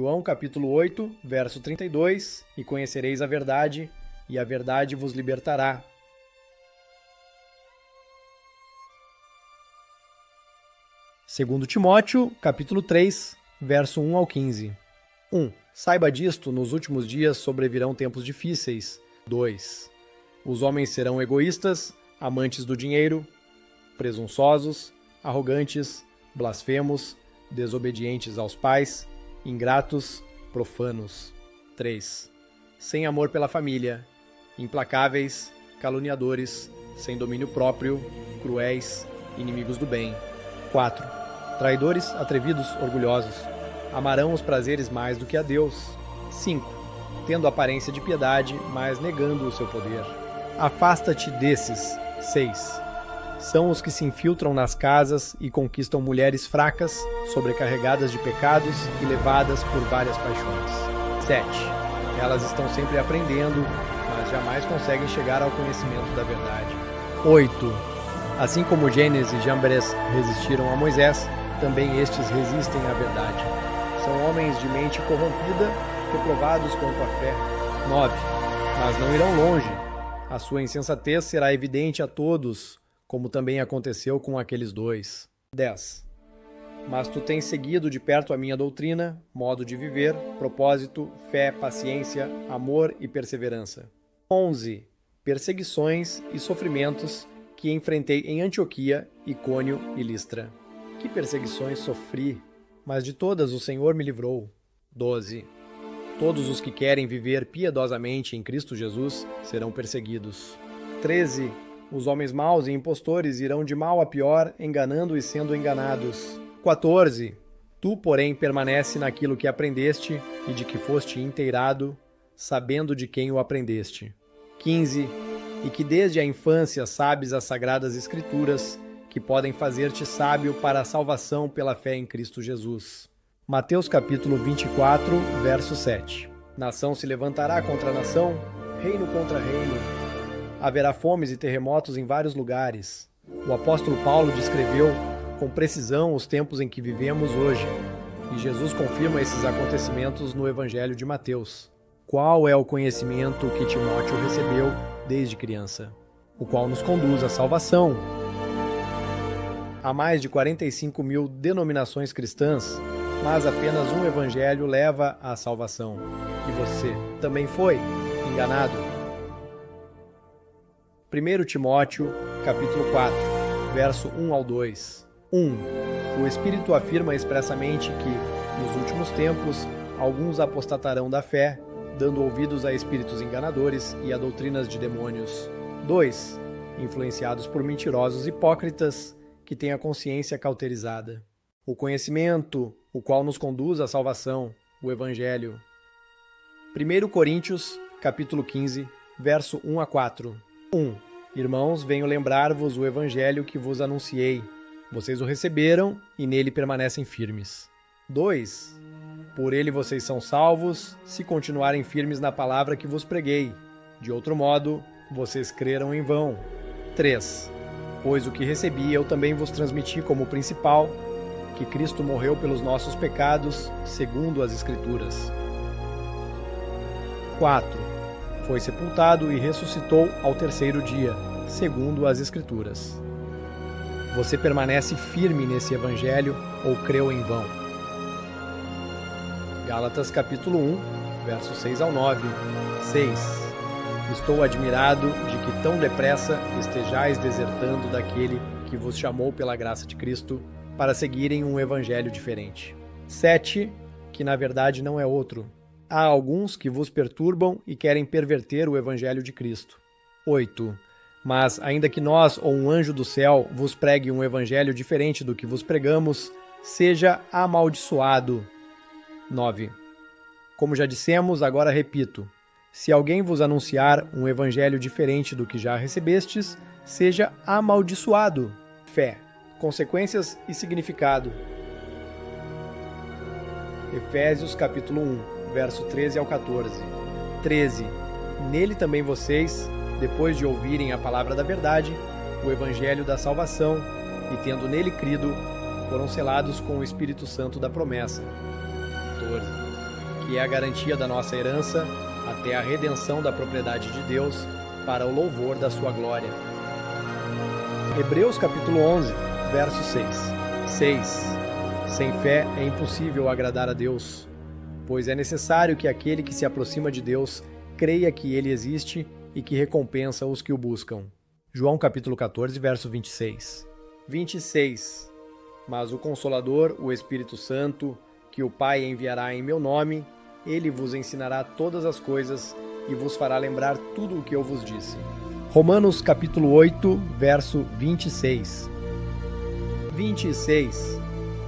João capítulo 8, verso 32, e conhecereis a verdade, e a verdade vos libertará. Segundo Timóteo, capítulo 3, verso 1 ao 15. 1. Saiba disto, nos últimos dias sobrevirão tempos difíceis. 2. Os homens serão egoístas, amantes do dinheiro, presunçosos, arrogantes, blasfemos, desobedientes aos pais, ingratos, profanos. 3. Sem amor pela família, implacáveis, caluniadores, sem domínio próprio, cruéis, inimigos do bem. 4. Traidores, atrevidos, orgulhosos. Amarão os prazeres mais do que a Deus. 5. Tendo aparência de piedade, mas negando o seu poder. Afasta-te desses. 6. São os que se infiltram nas casas e conquistam mulheres fracas, sobrecarregadas de pecados e levadas por várias paixões. 7. Elas estão sempre aprendendo, mas jamais conseguem chegar ao conhecimento da verdade. 8. Assim como Gênesis e Jambres resistiram a Moisés, também estes resistem à verdade. São homens de mente corrompida, reprovados quanto à fé. 9. Mas não irão longe. A sua insensatez será evidente a todos, como também aconteceu com aqueles dois. 10. Mas tu tens seguido de perto a minha doutrina, modo de viver, propósito, fé, paciência, amor e perseverança. 11. Perseguições e sofrimentos que enfrentei em Antioquia, Icônio e Listra. Que perseguições sofri, mas de todas o Senhor me livrou. 12. Todos os que querem viver piedosamente em Cristo Jesus serão perseguidos. 13. Os homens maus e impostores irão de mal a pior, enganando e sendo enganados. 14. Tu, porém, permanece naquilo que aprendeste e de que foste inteirado, sabendo de quem o aprendeste. 15. E que desde a infância sabes as sagradas Escrituras, que podem fazer-te sábio para a salvação pela fé em Cristo Jesus. Mateus capítulo 24, verso 7. Nação se levantará contra nação, reino contra reino. Haverá fomes e terremotos em vários lugares. O apóstolo Paulo descreveu com precisão os tempos em que vivemos hoje, e Jesus confirma esses acontecimentos no Evangelho de Mateus. Qual é o conhecimento que Timóteo recebeu desde criança, o qual nos conduz à salvação? Há mais de 45 mil denominações cristãs, mas apenas um evangelho leva à salvação. E você também foi enganado? 1 Timóteo, capítulo 4, verso 1 ao 2. 1. O Espírito afirma expressamente que, nos últimos tempos, alguns apostatarão da fé, dando ouvidos a espíritos enganadores e a doutrinas de demônios. 2. Influenciados por mentirosos hipócritas, que têm a consciência cauterizada. O conhecimento, o qual nos conduz à salvação, o Evangelho. 1 Coríntios, capítulo 15, verso 1 a 4. 1. Irmãos, venho lembrar-vos o Evangelho que vos anunciei. Vocês o receberam e nele permanecem firmes. 2. Por ele vocês são salvos, se continuarem firmes na palavra que vos preguei. De outro modo, vocês creram em vão. 3. Pois o que recebi eu também vos transmiti como principal, que Cristo morreu pelos nossos pecados, segundo as Escrituras. 4. Foi sepultado e ressuscitou ao terceiro dia, segundo as Escrituras. Você permanece firme nesse Evangelho ou creu em vão? Gálatas capítulo 1, versos 6 ao 9. 6. Estou admirado de que tão depressa estejais desertando daquele que vos chamou pela graça de Cristo para seguirem um evangelho diferente. 7. Que na verdade não é outro. Há alguns que vos perturbam e querem perverter o evangelho de Cristo. 8. Mas, ainda que nós ou um anjo do céu vos pregue um evangelho diferente do que vos pregamos, seja amaldiçoado. 9. Como já dissemos, agora repito. Se alguém vos anunciar um evangelho diferente do que já recebestes, seja amaldiçoado. Fé, consequências e significado. Efésios capítulo 1, verso 13 ao 14. 13. Nele também vocês, depois de ouvirem a palavra da verdade, o evangelho da salvação, e tendo nele crido, foram selados com o Espírito Santo da promessa. 14. que é a garantia da nossa herança até a redenção da propriedade de Deus para o louvor da sua glória. Hebreus capítulo 11, verso 6. 6. Sem fé é impossível agradar a Deus, pois é necessário que aquele que se aproxima de Deus creia que Ele existe e que recompensa os que o buscam. João capítulo 14, verso 26. 26. Mas o Consolador, o Espírito Santo, que o Pai enviará em meu nome, ele vos ensinará todas as coisas e vos fará lembrar tudo o que eu vos disse. Romanos capítulo 8, verso 26. 26.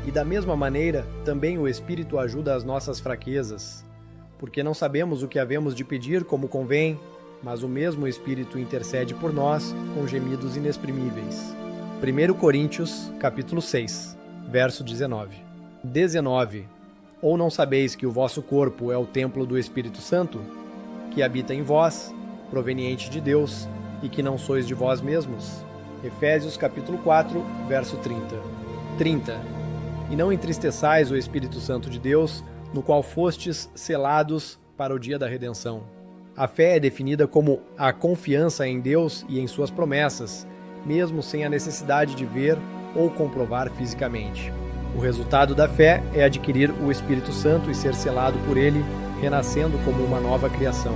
E da mesma maneira, também o Espírito ajuda as nossas fraquezas, porque não sabemos o que havemos de pedir como convém, mas o mesmo Espírito intercede por nós com gemidos inexprimíveis. 1 Coríntios, capítulo 6, verso 19. 19. Ou não sabeis que o vosso corpo é o templo do Espírito Santo, que habita em vós, proveniente de Deus, e que não sois de vós mesmos? Efésios, capítulo 4, verso 30. 30. E não entristeçais o Espírito Santo de Deus, no qual fostes selados para o dia da redenção. A fé é definida como a confiança em Deus e em suas promessas, mesmo sem a necessidade de ver ou comprovar fisicamente. O resultado da fé é adquirir o Espírito Santo e ser selado por ele, renascendo como uma nova criação.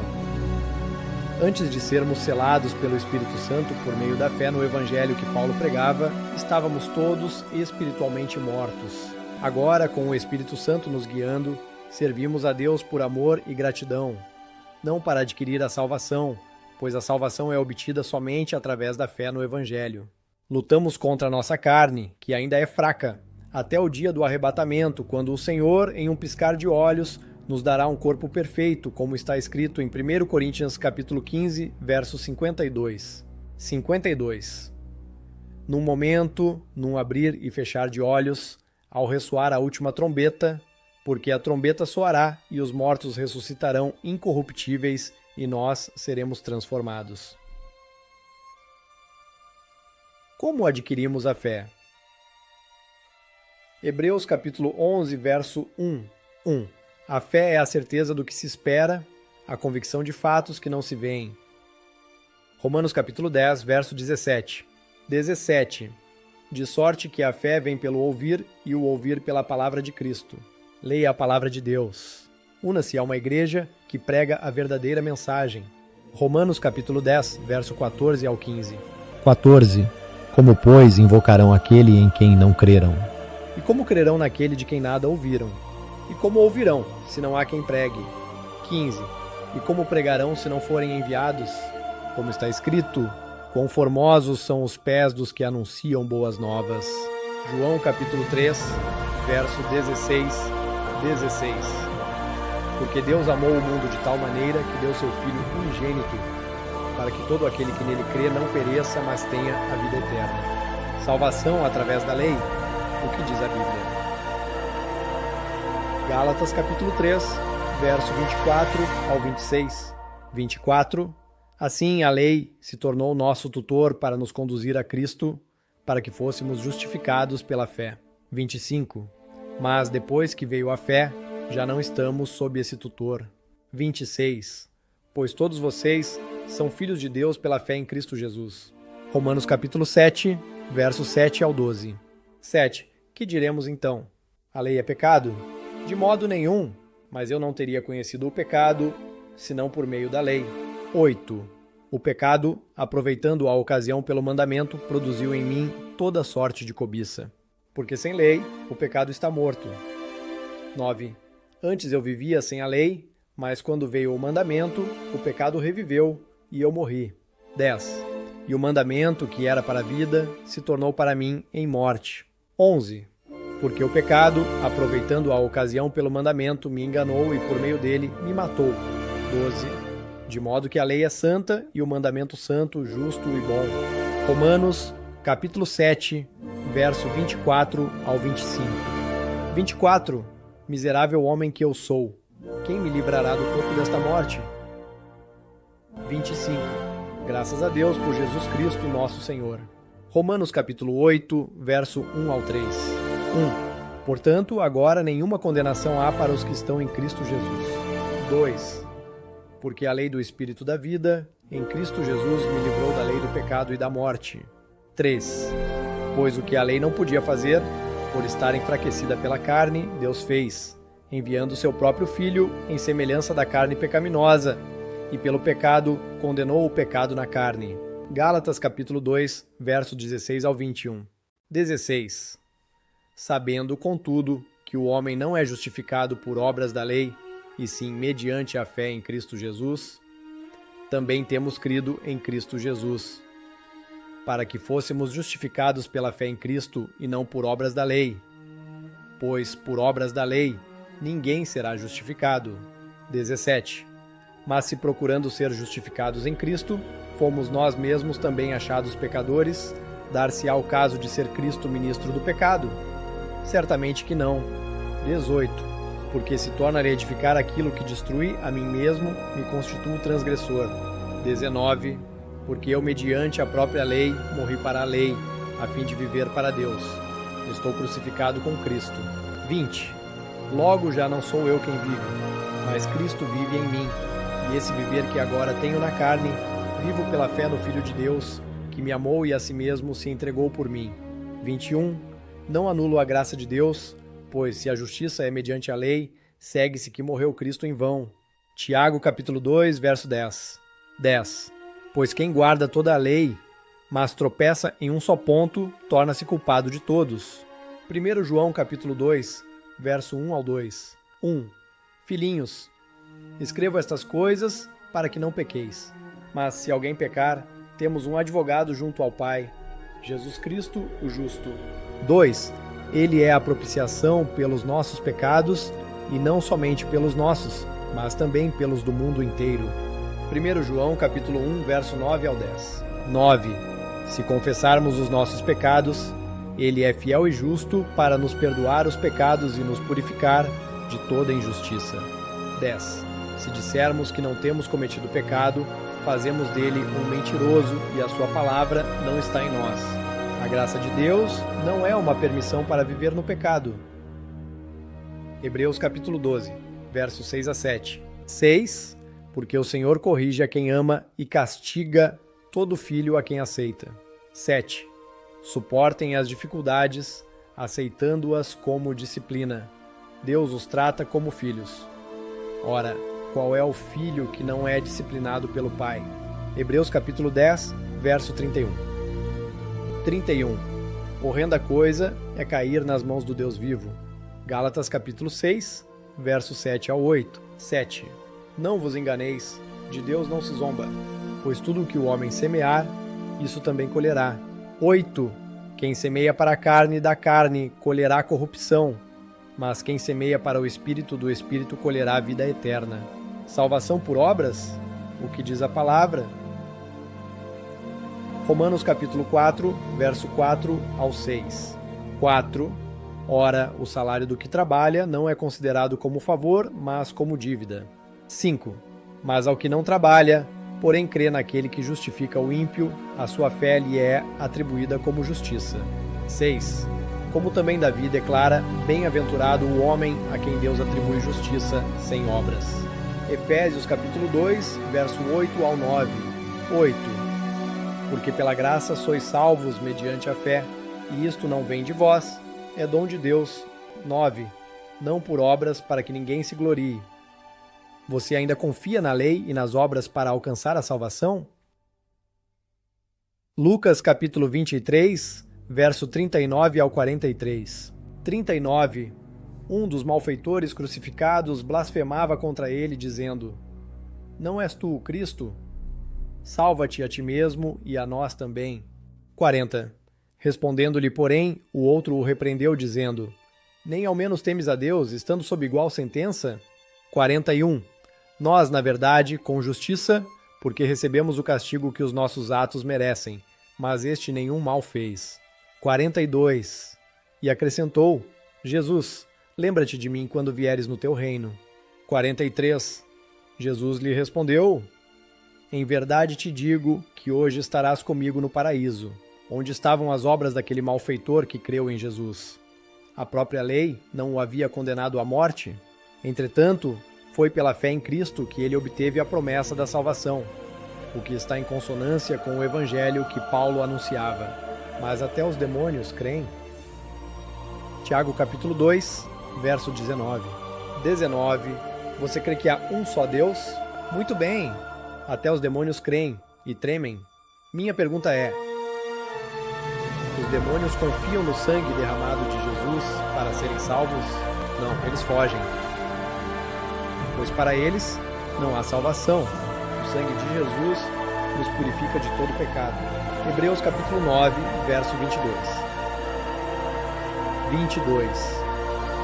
Antes de sermos selados pelo Espírito Santo por meio da fé no Evangelho que Paulo pregava, estávamos todos espiritualmente mortos. Agora, com o Espírito Santo nos guiando, servimos a Deus por amor e gratidão, não para adquirir a salvação, pois a salvação é obtida somente através da fé no Evangelho. Lutamos contra a nossa carne, que ainda é fraca, até o dia do arrebatamento, quando o Senhor, em um piscar de olhos, nos dará um corpo perfeito, como está escrito em 1 Coríntios capítulo 15, verso 52. 52. Num momento, num abrir e fechar de olhos, ao ressoar a última trombeta, porque a trombeta soará e os mortos ressuscitarão incorruptíveis e nós seremos transformados. Como adquirimos a fé? Hebreus capítulo 11, verso 1. 1. A fé é a certeza do que se espera, a convicção de fatos que não se veem. Romanos capítulo 10, verso 17. 17. De sorte que a fé vem pelo ouvir e o ouvir pela palavra de Cristo. Leia a palavra de Deus. Una-se a uma igreja que prega a verdadeira mensagem. Romanos capítulo 10, verso 14 ao 15. 14. Como, pois, invocarão aquele em quem não creram? E como crerão naquele de quem nada ouviram? E como ouvirão, se não há quem pregue? 15. E como pregarão se não forem enviados? Como está escrito, quão formosos são os pés dos que anunciam boas novas. João capítulo 3, verso 16. Porque Deus amou o mundo de tal maneira que deu seu Filho unigênito, para que todo aquele que nele crê não pereça, mas tenha a vida eterna. Salvação através da lei? O que diz a Bíblia? Gálatas capítulo 3, verso 24 ao 26. 24. Assim a lei se tornou nosso tutor para nos conduzir a Cristo, para que fôssemos justificados pela fé. 25. Mas depois que veio a fé, já não estamos sob esse tutor. 26. Pois todos vocês são filhos de Deus pela fé em Cristo Jesus. Romanos capítulo 7, versos 7 ao 12. 7. Que diremos então? A lei é pecado? De modo nenhum, mas eu não teria conhecido o pecado, senão por meio da lei. 8. O pecado, aproveitando a ocasião pelo mandamento, produziu em mim toda sorte de cobiça. Porque sem lei, o pecado está morto. 9. Antes eu vivia sem a lei, mas quando veio o mandamento, o pecado reviveu e eu morri. 10. E o mandamento, que era para a vida, se tornou para mim em morte. 11. Porque o pecado, aproveitando a ocasião pelo mandamento, me enganou e por meio dele me matou. 12. De modo que a lei é santa e o mandamento santo, justo e bom. Romanos, capítulo 7, verso 24 ao 25. 24. Miserável homem que eu sou, quem me livrará do corpo desta morte? 25. Graças a Deus por Jesus Cristo, nosso Senhor. Romanos capítulo 8, verso 1 ao 3. 1. Portanto, agora nenhuma condenação há para os que estão em Cristo Jesus. 2. Porque a lei do Espírito da vida, em Cristo Jesus, me livrou da lei do pecado e da morte. 3. Pois o que a lei não podia fazer, por estar enfraquecida pela carne, Deus fez, enviando seu próprio Filho em semelhança da carne pecaminosa, e pelo pecado condenou o pecado na carne. Gálatas capítulo 2, verso 16 ao 21. 16. Sabendo, contudo, que o homem não é justificado por obras da lei, e sim mediante a fé em Cristo Jesus, também temos crido em Cristo Jesus, para que fôssemos justificados pela fé em Cristo e não por obras da lei. Pois por obras da lei ninguém será justificado. 17. Mas se procurando ser justificados em Cristo, fomos nós mesmos também achados pecadores, dar-se-á o caso de ser Cristo ministro do pecado? Certamente que não. 18. Porque se torna a edificar aquilo que destrui a mim mesmo, me constituo transgressor. 19. Porque eu, mediante a própria lei, morri para a lei, a fim de viver para Deus. Estou crucificado com Cristo. 20. Logo já não sou eu quem vivo, mas Cristo vive em mim. E esse viver que agora tenho na carne, vivo pela fé no Filho de Deus, que me amou e a si mesmo se entregou por mim. 21. Não anulo a graça de Deus, pois se a justiça é mediante a lei, segue-se que morreu Cristo em vão. Tiago capítulo 2, verso 10. 10. Pois quem guarda toda a lei, mas tropeça em um só ponto, torna-se culpado de todos. 1 João capítulo 2, verso 1 ao 2. 1. Filhinhos, escrevo estas coisas para que não pequeis. Mas se alguém pecar, temos um advogado junto ao Pai, Jesus Cristo, o justo. 2. Ele é a propiciação pelos nossos pecados, e não somente pelos nossos, mas também pelos do mundo inteiro. 1 João capítulo 1, verso 9 ao 10. 9. Se confessarmos os nossos pecados, Ele é fiel e justo para nos perdoar os pecados e nos purificar de toda injustiça. 10. Se dissermos que não temos cometido pecado, fazemos dele um mentiroso e a sua palavra não está em nós. A graça de Deus não é uma permissão para viver no pecado. Hebreus capítulo 12, versos 6 a 7. 6. Porque o Senhor corrige a quem ama e castiga todo filho a quem aceita. 7. Suportem as dificuldades, aceitando-as como disciplina. Deus os trata como filhos. Ora, qual é o filho que não é disciplinado pelo pai? Hebreus capítulo 10, verso 31. 31. Horrenda coisa é cair nas mãos do Deus vivo. Gálatas capítulo 6, verso 7 ao 8. 7. Não vos enganeis, de Deus não se zomba, pois tudo o que o homem semear, isso também colherá. 8. Quem semeia para a carne, da carne, colherá corrupção, mas quem semeia para o Espírito, do Espírito colherá a vida eterna. Salvação por obras? O que diz a palavra? Romanos capítulo 4, verso 4 ao 6. 4. Ora, o salário do que trabalha não é considerado como favor, mas como dívida. 5. Mas ao que não trabalha, porém crê naquele que justifica o ímpio, a sua fé lhe é atribuída como justiça. 6. Como também Davi declara, bem-aventurado o homem a quem Deus atribui justiça sem obras. Efésios capítulo 2, verso 8 ao 9. 8. Porque pela graça sois salvos mediante a fé, e isto não vem de vós, é dom de Deus. 9. Não por obras, para que ninguém se glorie. Você ainda confia na lei e nas obras para alcançar a salvação? Lucas capítulo 23, verso 39 ao 43. 39. Um dos malfeitores crucificados blasfemava contra ele, dizendo: Não és tu o Cristo? Salva-te a ti mesmo e a nós também. 40. Respondendo-lhe, porém, o outro o repreendeu, dizendo: Nem ao menos temes a Deus, estando sob igual sentença? 41. Nós, na verdade, com justiça, porque recebemos o castigo que os nossos atos merecem, mas este nenhum mal fez. 42. E acrescentou: Jesus, lembra-te de mim quando vieres no teu reino. 43. Jesus lhe respondeu: Em verdade te digo que hoje estarás comigo no paraíso, onde estavam as obras daquele malfeitor que creu em Jesus. A própria lei não o havia condenado à morte? Entretanto, foi pela fé em Cristo que ele obteve a promessa da salvação, o que está em consonância com o evangelho que Paulo anunciava. Mas até os demônios creem. Tiago capítulo 2, verso 19. 19. Você crê que há um só Deus? Muito bem. Até os demônios creem e tremem. Minha pergunta é: os demônios confiam no sangue derramado de Jesus para serem salvos? Não, eles fogem. Pois para eles não há salvação. O sangue de Jesus nos purifica de todo pecado. Hebreus capítulo 9, verso 22. 22.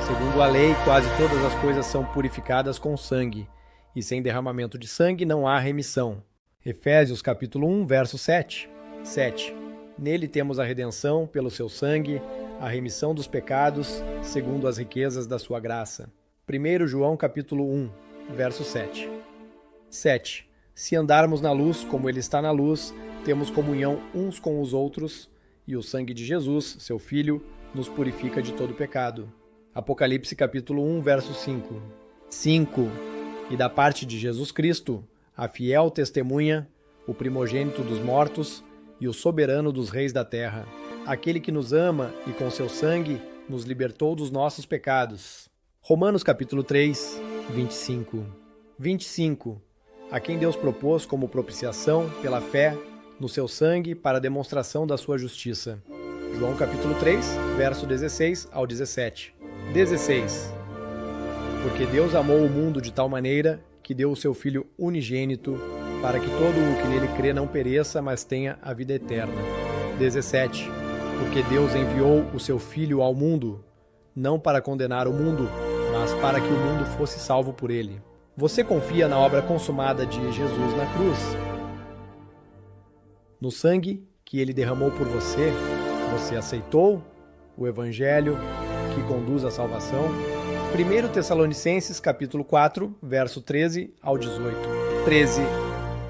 Segundo a lei, quase todas as coisas são purificadas com sangue, e sem derramamento de sangue não há remissão. Efésios capítulo 1, verso 7. 7. Nele temos a redenção pelo seu sangue, a remissão dos pecados, segundo as riquezas da sua graça. 1 João capítulo 1, verso 7. 7. Se andarmos na luz como ele está na luz, temos comunhão uns com os outros, e o sangue de Jesus, seu Filho, nos purifica de todo pecado. Apocalipse capítulo 1, verso 5. 5. E da parte de Jesus Cristo, a fiel testemunha, o primogênito dos mortos e o soberano dos reis da terra, aquele que nos ama e com seu sangue nos libertou dos nossos pecados. Romanos capítulo 3, 25. 25. A quem Deus propôs como propiciação, pela fé, no seu sangue, para a demonstração da sua justiça. João capítulo 3, verso 16 ao 17. 16. Porque Deus amou o mundo de tal maneira que deu o seu Filho unigênito, para que todo o que nele crê não pereça, mas tenha a vida eterna. 17. Porque Deus enviou o seu Filho ao mundo, não para condenar o mundo, mas para que o mundo fosse salvo por ele. Você confia na obra consumada de Jesus na cruz? No sangue que ele derramou por você, você aceitou o evangelho que conduz à salvação? 1 Tessalonicenses capítulo 4, verso 13 ao 18. 13.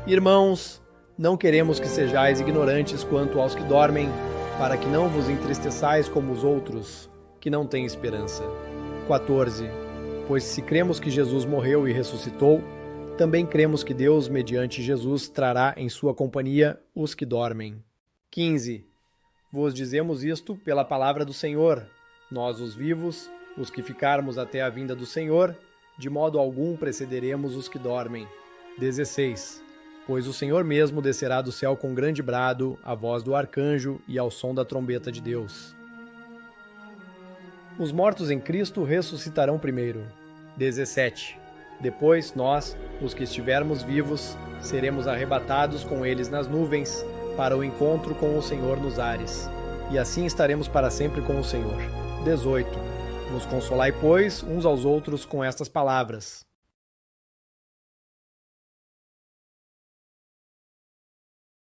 Irmãos, não queremos que sejais ignorantes quanto aos que dormem, para que não vos entristeçais como os outros, que não têm esperança. 14. Pois se cremos que Jesus morreu e ressuscitou, também cremos que Deus, mediante Jesus, trará em sua companhia os que dormem. 15. Vos dizemos isto pela palavra do Senhor, nós os vivos, os que ficarmos até a vinda do Senhor, de modo algum precederemos os que dormem. 16. Pois o Senhor mesmo descerá do céu com grande brado, a voz do arcanjo e ao som da trombeta de Deus. Os mortos em Cristo ressuscitarão primeiro. 17. Depois nós, os que estivermos vivos, seremos arrebatados com eles nas nuvens, para o encontro com o Senhor nos ares. E assim estaremos para sempre com o Senhor. 18. Nos consolai, pois, uns aos outros com estas palavras.